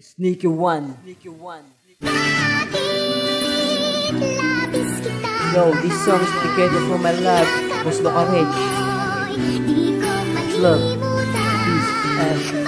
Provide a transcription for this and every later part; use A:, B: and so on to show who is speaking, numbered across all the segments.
A: Sneaky One. Yo, this song is dedicated for my love, Boss Loka Rich. Love, peace, and you.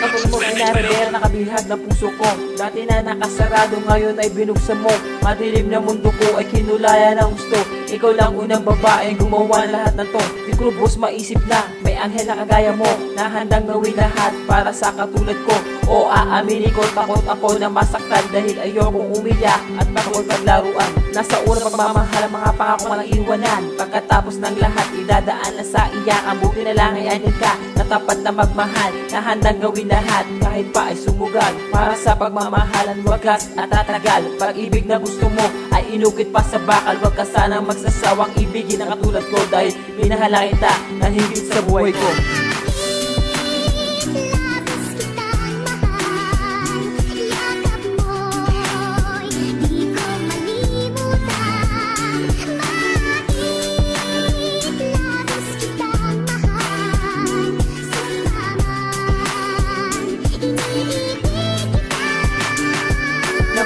A: Ako mo ay narabera nakabihag ng puso ko. Dati na nakasarado, ngayon ay binuksan mo. Madilim na mundo ko ay kinulaya ng gusto. Ikaw lang unang babaeng gumawa lahat ng to. Di ko lubos maisip na may anghel na kagaya mo, na handang gawin lahat para sa katulad ko. O aaminin ko, takot ako na masaktan dahil ayokong umiyak at takot paglaruan. Nasa unang pagmamahal ang mga pangako walang iwanan. Pagkatapos ng lahat idadaan na sa iyakan. Buti na lang ay andyan ka, na tapat na magmahal, na handang gawin lahat kahit pa ay sumugal. Para sa pagmamahalan wagas at tatagal. Pag-ibig na gusto mo ay inukit pa sa bakal. Huwag ka sanang magsasawang ibigin na katulad ko, dahil minahala kita na higit sa buhay ko.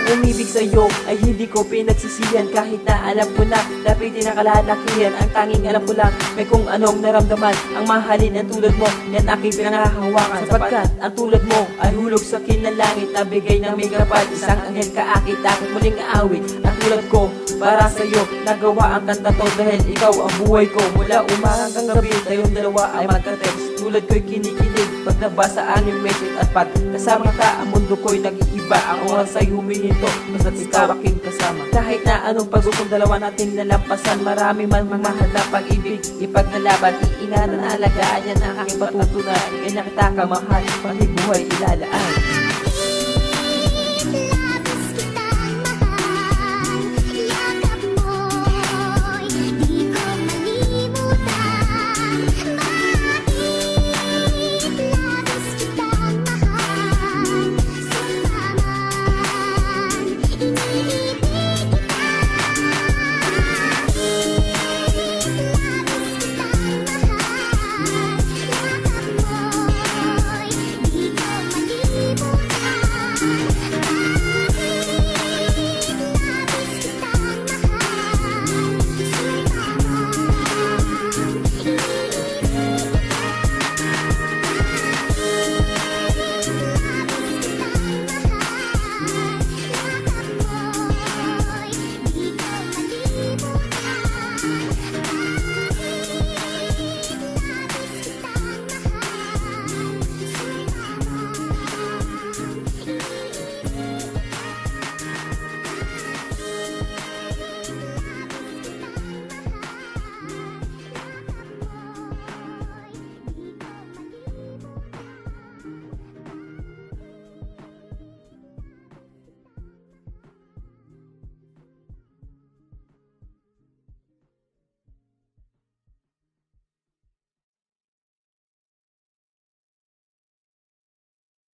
A: Umibig sa'yo ay hindi ko pinagsisiyan, kahit na alam ko na dapat din nakalalakihan. Ang tanging alam ko lang may kung anong naramdaman. Ang mahalin ang tulad mo, yan aking pinangahawakan. Sapagkat ang tulad mo ay hulog sa kinalangit na bigay ng may kapal. Isang anghel kaakit, aking muling aawit. Ang tulad ko para sa'yo, nagawa ang kanta to dahil ikaw ang buhay ko. Mula umaga hanggang gabi, tayong dalawa ay magka-text. Tulad ko'y kinikilig pag nabasa ang iyong message. At pag kasama ka, ang mundo ko'y nag-iiba. Ang oras ay humihinto, basta't ikaw aking kasama. Kahit na anong pagusong dalawa natin nalampasan, marami man mamahal na pag-ibig ipagnalaban, iingatan, alagaan, yan ang aking patutunan. Ganyan kita kamahal, pati buhay ilalaan.